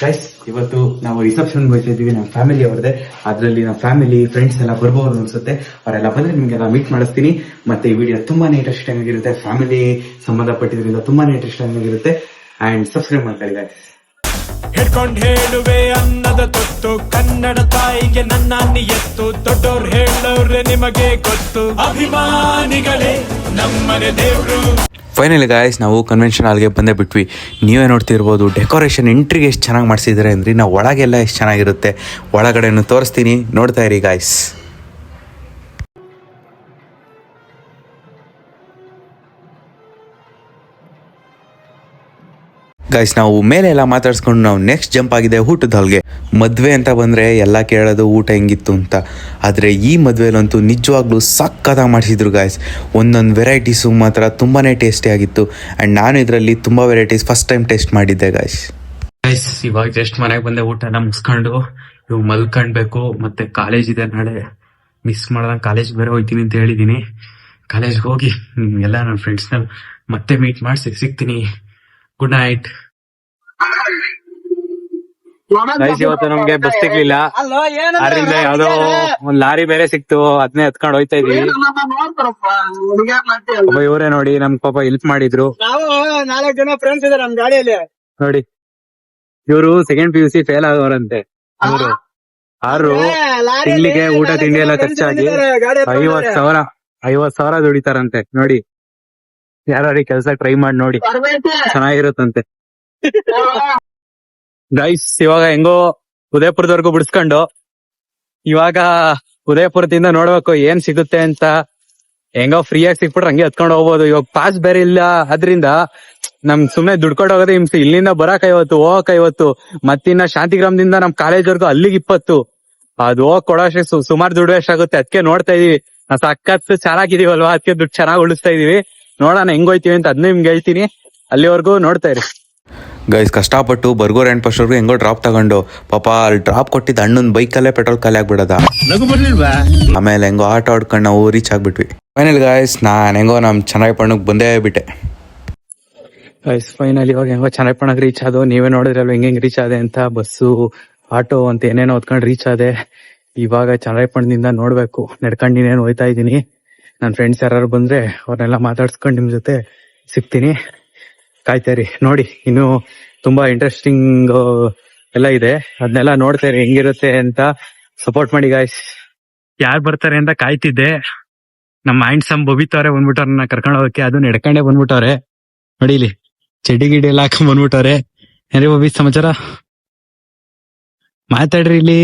Guys, ಇವತ್ತು ನಾವು reception ಹೋಗ್ತಾ ಇದೀವಿ. ನಮ್ಮ ಫ್ಯಾಮಿಲಿ ಅವ್ರದ್ದೇ. ಅದರಲ್ಲಿ ನಮ್ಮ ಫ್ಯಾಮಿಲಿ ಫ್ರೆಂಡ್ಸ್ ಎಲ್ಲ ಬರ್ಬೋದು ಅನ್ಸುತ್ತೆ. ಅವರೆಲ್ಲ ಬಂದ್ರೆ ನಿಮ್ಗೆಲ್ಲ ಮೀಟ್ ಮಾಡಿಸ್ತೀನಿ. ಮತ್ತೆ ಈ ವಿಡಿಯೋ ತುಂಬಾನೇ ಇಂಟ್ರೆಸ್ಟಿಂಗ್ ಆಗಿರುತ್ತೆ. ಫ್ಯಾಮಿಲಿ ಸಂಬಂಧಪಟ್ಟಿದ್ರಿಂದ ತುಂಬಾನೇ ಇಂಟ್ರೆಸ್ಟಿಂಗ್ ಆಗಿರುತ್ತೆ. ಅಂಡ್ ಸಬ್ಸ್ಕ್ರೈಬ್ ಮಾಡ್ಕೊಳ್ಳಿ ಗೈಸ್. ಹಿಡ್ಕೊಂಡ್ ಹೇಳುವೆ ಅನ್ನದ ತೊತ್ತು, ಕನ್ನಡ ತಾಯಿಗೆ ನನ್ನ ಎತ್ತು. ದೊಡ್ಡೋರ್ ಹೇಳೋರೆ ನಿಮಗೆ ಗೊತ್ತು, ಅಭಿಮಾನಿಗಳೇ ನಮ್ಮನೆ ದೇವ್ರು. ಫೈನಲಿ ಗಾಯ್ಸ್, ನಾವು ಕನ್ವೆನ್ಷನ್ ಹಾಲ್ಗೆ ಬಂದೇ ಬಿಟ್ವಿ. ನೀವೇ ನೋಡ್ತಿರ್ಬೋದು ಡೆಕೋರೇಷನ್ ಎಂಟ್ರಿಗೆ ಎಷ್ಟು ಚೆನ್ನಾಗಿ ಮಾಡಿಸಿದ್ದಾರೆ ಅಂದರೆ, ನಾವು ಒಳಗೆಲ್ಲ ಎಷ್ಟು ಚೆನ್ನಾಗಿರುತ್ತೆ. ಒಳಗಡೆನೂ ತೋರಿಸ್ತೀನಿ, ನೋಡ್ತಾ ಇರಿ ಗಾಯ್ಸ್. ಗೈಸ್, ನಾವು ಮೇಲೆ ಎಲ್ಲ ಮಾತಾಡ್ಸ್ಕೊಂಡು ನಾವು ನೆಕ್ಸ್ಟ್ ಜಂಪ್ ಆಗಿದೆ ಊಟದ ಹಾಲ್ಗೆ. ಮದುವೆ ಅಂತ ಬಂದರೆ ಎಲ್ಲ ಕೇಳೋದು ಊಟ ಹೆಂಗಿತ್ತು ಅಂತ. ಆದರೆ ಈ ಮದುವೆಲಂತೂ ನಿಜವಾಗ್ಲೂ ಸಕ್ಕತ್ತಾಗಿ ಮಾಡಿಸಿದ್ರು ಗಾಯ್ಸ್. ಒಂದೊಂದು ವೆರೈಟೀಸು ಮಾತ್ರ ತುಂಬಾ ಟೇಸ್ಟಿ ಆಗಿತ್ತು. ಆ್ಯಂಡ್ ನಾನು ಇದರಲ್ಲಿ ತುಂಬ ವೆರೈಟೀಸ್ ಫಸ್ಟ್ ಟೈಮ್ ಟೇಸ್ಟ್ ಮಾಡಿದ್ದೆ ಗಾಯ್ಸ್. ಇವಾಗ ಜಸ್ಟ್ ಮನೆಗೆ ಬಂದೆ, ಊಟ ಎಲ್ಲ ಮುಗಿಸ್ಕೊಂಡು ಇವಾಗ ಮಲ್ಕೊಳ್ಬೇಕು. ಮತ್ತೆ ಕಾಲೇಜ್ ಇದೆ ನಾಳೆ, ಮಿಸ್ ಮಾಡ್ದಂಗೆ ಕಾಲೇಜ್ ಬೇರೆ ಹೋಗ್ತೀನಿ ಅಂತ ಹೇಳಿದ್ದೀನಿ. ಕಾಲೇಜ್ಗೆ ಹೋಗಿ ಎಲ್ಲ ನನ್ನ ಫ್ರೆಂಡ್ಸ್ನ ಮತ್ತೆ ಮೀಟ್ ಮಾಡಿಸಿ ಸಿಗ್ತೀನಿ. Good night. ಇವತ್ತು ನಮ್ಗೆ ಬಸ್ ಸಿಗ್ಲಿಲ್ಲ, ಅದರಿಂದ ಯಾವ್ದೋ ಒಂದ್ ಲಾರಿ ಬೇರೆ ಸಿಕ್ತು, ಅದನ್ನೇ ಎತ್ಕೊಂಡು ಹೋಯ್ತಾ ಇದೀವಿ. ಇವರೇ ನೋಡಿ ನಮ್ ಪಾಪ ಹೆಲ್ಪ್ ಮಾಡಿದ್ರು. 4 ಜನ ಫ್ರೆಂಡ್ಸ್ ಇದಾರೆ ನಮ್ ಗಾಡಿಯಲ್ಲಿ. ನೋಡಿ, ಇವರು ಸೆಕೆಂಡ್ PUC ಫೇಲ್ ಆಗೋರಂತೆ. ಆರು ತಿಂಗಳಿಗೆ ಊಟ ತಿಂಡಿ ಎಲ್ಲ ಖರ್ಚಾಗಿ 50,000 ದುಡಿತಾರಂತೆ. ನೋಡಿ, ಯಾರು ಕೆಲಸ ಟ್ರೈ ಮಾಡಿ ನೋಡಿ, ಚೆನ್ನಾಗಿರುತ್ತಂತೆ. ಗೈಸ್, ಇವಾಗ ಹೆಂಗೋ ಉದಯಪುರದವರೆಗೂ ಬಿಡಿಸ್ಕೊಂಡು ಇವಾಗ ಉದಯಪುರದಿಂದ ನೋಡ್ಬೇಕು ಏನ್ ಸಿಗುತ್ತೆ ಅಂತ. ಹೆಂಗೋ ಫ್ರೀಯಾಗಿ ಸಿಕ್ಬಿಟ್ರೆ ಹಂಗೆ ಹತ್ಕೊಂಡು ಹೋಗ್ಬೋದು. ಇವಾಗ ಪಾಸ್ ಬೇರೆ ಇಲ್ಲ, ಅದ್ರಿಂದ ನಮ್ ಸುಮ್ನೆ ದುಡ್ಕೊಂಡು ಹೋಗೋದೇ ಹಿಂಸೆ. ಇಲ್ಲಿಂದ ಬರಕ್ 50, ಹೋಗಕ್ 50, ಮತ್ತಿನ್ನ ಶಾಂತಿಗ್ರಾಮದಿಂದ ನಮ್ ಕಾಲೇಜ್ವರೆಗೂ ಅಲ್ಲಿಗೆ 20. ಅದು ಹೋಗ್ ಕೊಡೋಷ್ಟು ಸುಮಾರು ದುಡ್ಡು ವೇಸ್ಟ್ ಆಗುತ್ತೆ. ಅದಕ್ಕೆ ನೋಡ್ತಾ ಇದೀವಿ, ಸಖತ್ ಚೆನ್ನಾಗಿದೀವಲ್ವಾ, ಅದಕ್ಕೆ ದುಡ್ಡು ಚೆನ್ನಾಗಿ ಉಳಿಸ್ತಾ ಇದೀವಿ. ನೋಡೋಣ ಹೆಂಗ್ ಹೋಯ್ತಿವಿ ಅಂತ ಅದನ್ನ ನಿಮ್ಗೆ ಹೇಳ್ತೀನಿ. ಅಲ್ಲಿವರೆಗೂ ನೋಡ್ತಾ ಇರಿ ಗೈಸ್. ಕಷ್ಟಪಟ್ಟು ಬರ್ಗೋರ್ ಅಂಡ್ ಫಸ್ಟ್ ಹೆಂಗೋ ಡ್ರಾಪ್ ತಗೊಂಡು, ಪಾಪ ಅಲ್ಲಿ ಡ್ರಾಪ್ ಕೊಟ್ಟಿದ್ದ ಅಣ್ಣನ ಬೈಕಲ್ಲೇ ಪೆಟ್ರೋಲ್ ಖಾಲಿ ಆಗ್ಬಿಡದ. ಆಮೇಲೆ ಹೆಂಗೋ ಆಟ ಆಡ್ಕೊಂಡು ನಾವು ರೀಚ್ ಆಗ್ಬಿಟ್ವಿ. ಫೈನಲ್ ಗಾಯ್ಸ್, ನಾನು ಹೆಂಗೋ ನಮ್ ಚನ್ನರಾಯಪಟ್ಟಣಕ್ಕೆ ಬಂದೇ ಬಿಟ್ಟೆ ಗೈಸ್. ಫೈನಲ್ ಇವಾಗ ಹೆಂಗೋ ಚನ್ನರಾಯಪಟ್ಟಣಕ್ಕೆ ರೀಚ್ ಆದೋ. ನೀವೇ ನೋಡಿದ್ರಲ್ವ ಹೆಂಗ್ ರೀಚ್ ಆದೆ ಅಂತ. ಬಸ್ಸು, ಆಟೋ ಅಂತ ಏನೇನೋ ಹೊತ್ಕೊಂಡು ರೀಚ್ ಆದೆ. ಇವಾಗ ಚನ್ನರಾಯಪಟ್ಟಣದಿಂದ ನೋಡ್ಬೇಕು, ನಡ್ಕೊಂಡು ಇನ್ನೇನು ಹೋಯ್ತಾ ಇದೀನಿ. ನನ್ನ ಫ್ರೆಂಡ್ಸ್ ಯಾರು ಬಂದ್ರೆ ಅವ್ರನ್ನೆಲ್ಲ ಮಾತಾಡ್ಸ್ಕೊಂಡು ನಿಮ್ ಜೊತೆ ಸಿಗ್ತೀನಿ. ಕಾಯ್ತಾರಿ ನೋಡಿ, ಇನ್ನು ತುಂಬಾ ಇಂಟ್ರೆಸ್ಟಿಂಗ್ ಎಲ್ಲ ಇದೆ, ಅದನ್ನೆಲ್ಲ ನೋಡ್ತಾರೆ ಹೆಂಗಿರುತ್ತೆ ಅಂತ. ಸಪೋರ್ಟ್ ಮಾಡಿ ಗಾಯ್ಸ್. ಯಾರು ಬರ್ತಾರೆ ಅಂತ ಕಾಯ್ತಿದ್ದೆ. ನಮ್ಮ ಹ್ಯಾಂಡ್ಸಮ್ ಬಬಿತವ್ರೆ ಬಂದ್ಬಿಟ್ಟವ್ರೆ ನನ್ನ ಕರ್ಕೊಂಡು ಹೋಗಕ್ಕೆ. ಅದು ನಡ್ಕೊಂಡೆ ಬಂದ್ಬಿಟ್ಟವ್ರೆ. ನೋಡಿ ಇಲ್ಲಿ ಚಡ್ಡಿ ಗಿಡಿ ಎಲ್ಲ ಹಾಕೊಂಡ್ ಬಂದ್ಬಿಟ್ಟವ್ರೆ. ಏನ್ರಿ ಬಬಿ ಸಮಾಚಾರ? ಮಾತಾಡ್ರಿ ಇಲ್ಲಿ.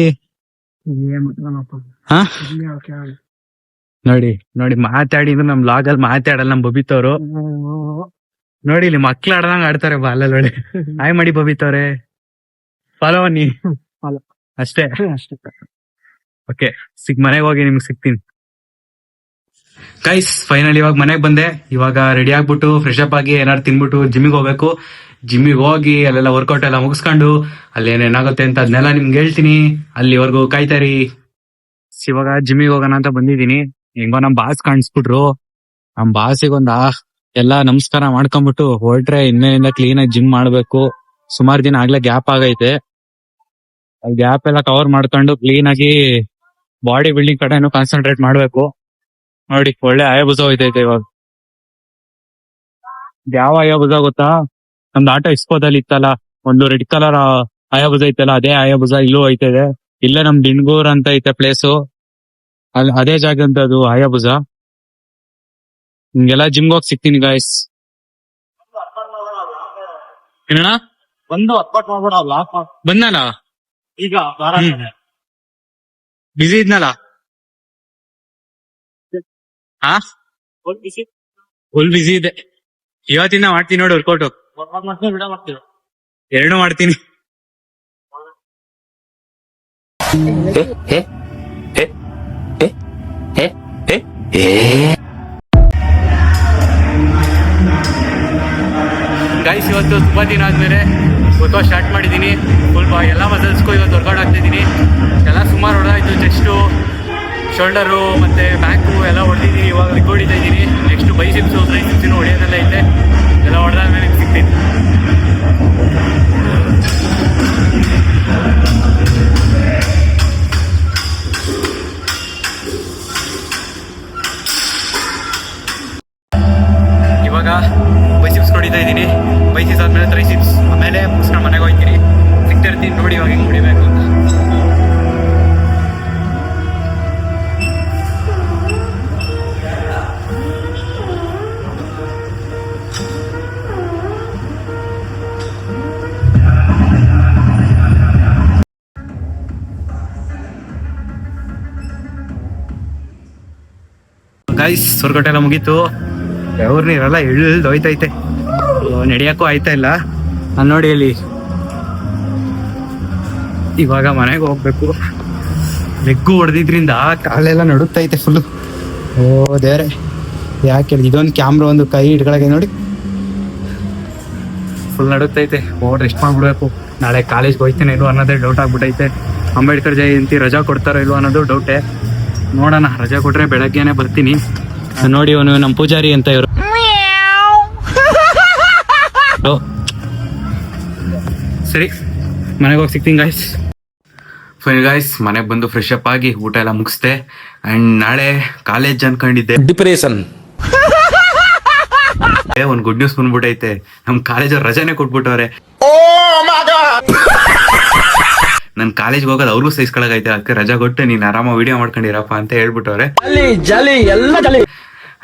ಹಾ ನೋಡಿ ನೋಡಿ, ಮಾತಾಡಿದ್ರು ನಮ್ ಲಾಗ್ ಅಲ್ಲಿ ಮಾತಾಡಲ್ಲ ನಮ್ ಬಬಿತವ್ರು. ನೋಡಿ ಇಲ್ಲಿ ಮಕ್ಳು ಆಡ್ದಂಗ ಆಡ್ತಾರೆ ಬಾಲಲ್ಲಿ. ನೋಡಿ, ಹಾಯ್ ಮಾಡಿ ಬಬಿತವ್ರೆ. ಫಾಲೋ ನೀ ಅಷ್ಟೇ. ಓಕೆ, ಮನೆಗೆ ಹೋಗಿ ನಿಮ್ಗೆ ಸಿಗ್ತೀನಿ ಗೈಸ್. ಫೈನಲ್ ಇವಾಗ ಮನೆಗೆ ಬಂದೆ. ಇವಾಗ ರೆಡಿ ಆಗ್ಬಿಟ್ಟು ಫ್ರೆಶ್ ಅಪ್ ಆಗಿ ಏನಾದ್ರು ತಿನ್ಬಿಟ್ಟು ಜಿಮ್ಮಿಗೆ ಹೋಗ್ಬೇಕು. ಜಿಮ್ಮಿಗೆ ಹೋಗಿ ಅಲ್ಲೆಲ್ಲ ವರ್ಕೌಟ್ ಎಲ್ಲ ಮುಗಿಸ್ಕೊಂಡು ಅಲ್ಲಿ ಏನೇನಾಗುತ್ತೆ ಅಂತ ಅದನ್ನೆಲ್ಲ ನಿಮ್ಗೆ ಹೇಳ್ತೀನಿ. ಅಲ್ಲಿವರೆಗೂ ಕಾಯ್ತಾರಿ. ಇವಾಗ ಜಿಮ್ಮಿಗೆ ಹೋಗೋಣ ಅಂತ ಬಂದಿದೀನಿ. ಹೆಂಗೋ ನಮ್ ಬಾಸ್ ಕಾಣಿಸ್ಬಿಟ್ರು. ನಮ್ ಬಾಸಿಗೊಂದ ಎಲ್ಲಾ ನಮಸ್ಕಾರ ಮಾಡ್ಕೊಂಡ್ಬಿಟ್ಟು ಹೊರಟ್ರೆ ಇನ್ನೇನಿಂದ ಕ್ಲೀನ್ ಆಗಿ ಜಿಮ್ ಮಾಡ್ಬೇಕು. ಸುಮಾರು ದಿನ ಆಗ್ಲೇ ಗ್ಯಾಪ್ ಆಗೈತೆ. ಗ್ಯಾಪ್ ಎಲ್ಲ ಕವರ್ ಮಾಡ್ಕೊಂಡು ಕ್ಲೀನ್ ಆಗಿ ಬಾಡಿ ಬಿಲ್ಡಿಂಗ್ ಕಡೆನೂ ಕಾನ್ಸಂಟ್ರೇಟ್ ಮಾಡ್ಬೇಕು. ನೋಡಿ, ಒಳ್ಳೆ ಆಯಭುಜ ಹೋಯ್ತೈತೆ ಇವಾಗ. ಯಾವ ಆಯಭುಜ ಗೊತ್ತಾ? ನಮ್ದು ಆಟೋ ಎಕ್ಸ್ಪೋದಲ್ಲಿ ಇತ್ತಲ್ಲ, ಒಂದು ರೆಡ್ ಕಲರ್ ಆಯಭುಜ ಐತಲ್ಲ, ಅದೇ ಆಯಭುಜ ಇಲ್ಲೂ ಐತದೆ. ಇಲ್ಲೇ ನಮ್ ಡಿಂಗೂರ್ ಅಂತ ಐತೆ ಪ್ಲೇಸು, ಅಲ್ಲಿ ಅದೇ ಜಾಗದ್ದು ಆಯಭುಜ. ನಿಮ್ಗೆಲ್ಲ ಜಿಮ್ಗೆ ಹೋಗಿ ಸಿಗ್ತೀನಿ ಗಾಯ್ಸ್. ಏನಣ್ಣ ಒಂದು ಅಪ್ಪಾಟ್ ಮಾಡ್ಬೇಡ, ಬಂದಲ್ಲ ಈಗ ಬಿಸಿ ಇದ್ನಲ್ಲ. ಹಾ, ಫುಲ್ ಬಿಸಿ ಇದೆ. ಇವತ್ತಿಂದ ಮಾಡ್ತೀನಿ ನೋಡಿ ವರ್ಕೌಟ್. ಎರಡು ಮಾಡ್ತೀನಿ. ಗೈಸ್, ಇವತ್ತು ತುಂಬಾ ದಿನ ಆದ್ಮೇಲೆ ವರ್ಕೌಟ್ ಸ್ಟಾರ್ಟ್ ಮಾಡಿದ್ದೀನಿ. ಫುಲ್ ಎಲ್ಲ ಮಸಲ್ಸ್ಗೂ ಇವತ್ತು ವರ್ಕೌಟ್ ಆಗ್ತಿದ್ದೀನಿ. ಎಲ್ಲ ಸುಮಾರು ಹೊಡೆದಾಯ್ತು. ಚೆಸ್ಟು, ಶೋಲ್ಡರು ಮತ್ತೆ ಬ್ಯಾಕು ಎಲ್ಲ ಹೊಡೆದಿದ್ದೀನಿ. ಇವಾಗ ರಿಗ್ ಹೊಡಿತಾ ಇದ್ದೀನಿ. ನೆಕ್ಸ್ಟ್ ಬೈಸಿಪ್ಸು, ಟ್ರೈಸಿಪ್ಸಿನೂ ಹೊಡೆಯೋದೆಲ್ಲ ಐತೆ. ಎಲ್ಲ ಹೊಡೆದಾದ್ಮೇಲೆ ಸಿಗ್ತೀನಿ. ಬೈಸಿಸ್ ಆದ್ಮೇಲೆ ಟ್ರೈಸಿಪ್ಸ್, ಆಮೇಲೆ ಮುಗಿಸ್ಕೊಂಡು ಮನೆಗೆ ಹೋಗ್ತೀನಿ. ಸಿಗ್ತಿರ್ತೀನಿ ನೋಡಿ ಇವಾಗ ಹೆಂಗೆ ಕುಡಿಬೇಕು ಅಂತ. ಗೈಸ್ ಹೊರಗಟ್ಟೆ ಎಲ್ಲ ಮುಗೀತು. ಅವ್ರ ನೀರೆಲ್ಲ ಇಳ್ದು ಹೋಯ್ತೈತೆ, ನಡೆಯಕ್ಕೂ ಆಯ್ತಾ ಇಲ್ಲ. ನಾನು ನೋಡಿ ಅಲ್ಲಿ ಇವಾಗ ಮನೆಗೆ ಹೋಗ್ಬೇಕು. ಲೆಗ್ಗು ಹೊಡೆದಿದ್ರಿಂದ ಕಾಲೆಲ್ಲ ನಡುತ್ತೈತೆ ಫುಲ್ಲು. ಓ ದೇವ್ರೆ, ಯಾಕೆ ಇದೊಂದು ಕ್ಯಾಮ್ರಾ ಒಂದು ಕೈ ಇಟ್ಕೊಳಕ್ಕೆ ನೋಡಿ ಫುಲ್ ನಡುತ್ತೈತೆ. ರೆಸ್ಟ್ ಮಾಡ್ಬಿಡ್ಬೇಕು. ನಾಳೆ ಕಾಲೇಜ್ಗೆ ಹೋಗ್ತೀನಿ ಇಲ್ವೋ ಅನ್ನೋದೇ ಡೌಟ್ ಆಗ್ಬಿಟ್ಟೈತೆ. ಅಂಬೇಡ್ಕರ್ ಜಯಂತಿ ರಜಾ ಕೊಡ್ತಾರೋ ಇಲ್ವೋ ಅನ್ನೋದು ಡೌಟೇ. ನೋಡೋಣ, ರಜಾ ಕೊಟ್ರೆ ಬೆಳಗ್ಗೆನೆ ಬರ್ತೀನಿ. ನೋಡಿ ಅವನು ನಮ್ಮ ಪೂಜಾರಿ ಅಂತ ಇವರು. ಸರಿ, ಮನೆಗೆ ಹೋಗಿ ಸಿಗ್ತೀನಿ ಗಾಯ್ಸ್. ಫೈನಲ್ ಗಾಯ್ಸ್, ಮನೆಗೆ ಬಂದು ಫ್ರೆಶ್ ಅಪ್ ಆಗಿ ಊಟ ಎಲ್ಲ ಮುಗಿಸ್ದೆ. ಅಂಡ್ ನಾಳೆ ಕಾಲೇಜ್ ಅನ್ಕೊಂಡಿದ್ದೆ. ಡಿಪ್ರೆಷನ್ ಒಂದ್ ಗುಡ್ ನ್ಯೂಸ್ ಬಂದ್ಬಿಟ್ಟೈತೆ. ನಮ್ ಕಾಲೇಜ್ ಅವ್ರು ರಜಾನೆ ಕೊಟ್ಬಿಟ್ಟವ್ರೆ. ನನ್ ಕಾಲೇಜ್ಗೆ ಹೋಗೋದು ಅವ್ರಿಗೂ ಸಹಿಸ್ಕೊಳಗೈತೆ. ಅದಕ್ಕೆ ರಜಾ ಕೊಟ್ಟು ನೀನ್ ಆರಾಮ ವಿಡಿಯೋ ಮಾಡ್ಕೊಂಡಿರಪ್ಪ ಅಂತ ಹೇಳ್ಬಿಟ್ಟವ್ರೆ.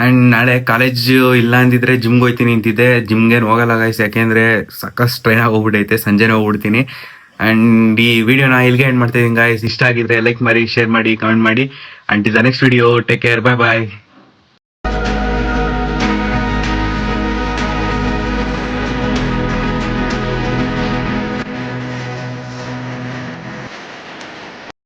ಅಂಡ್ ನಾಳೆ ಕಾಲೇಜ್ ಇಲ್ಲ ಅಂದಿದ್ರೆ ಜಿಮ್ಗೆ ಹೋಗ್ತೀನಿ ಅಂತಿದ್ದೆ. ಜಿಮ್ಗೆ ಹೋಗಲ್ಲ ಗೈಸ್, ಯಾಕೆಂದ್ರೆ ಸಾಕಷ್ಟು ಟ್ರೈನ್ ಆಗೋಗ್ಬಿಟ್ಟೈತೆ. ಸಂಜೆನೆ ಹೋಗ್ಬಿಡ್ತೀನಿ. ಅಂಡ್ ಈ ವಿಡಿಯೋನ ಇಲ್ಲಿಗೆ ಎಂಡ್ ಮಾಡ್ತಾ ಇದೀನಿ ಗಾಯ್ಸ್. ಇಷ್ಟ ಆಗಿದ್ರೆ ಲೈಕ್ ಮಾಡಿ, ಶೇರ್ ಮಾಡಿ, ಕಮೆಂಟ್ ಮಾಡಿ. And the next video, take care, bye bye.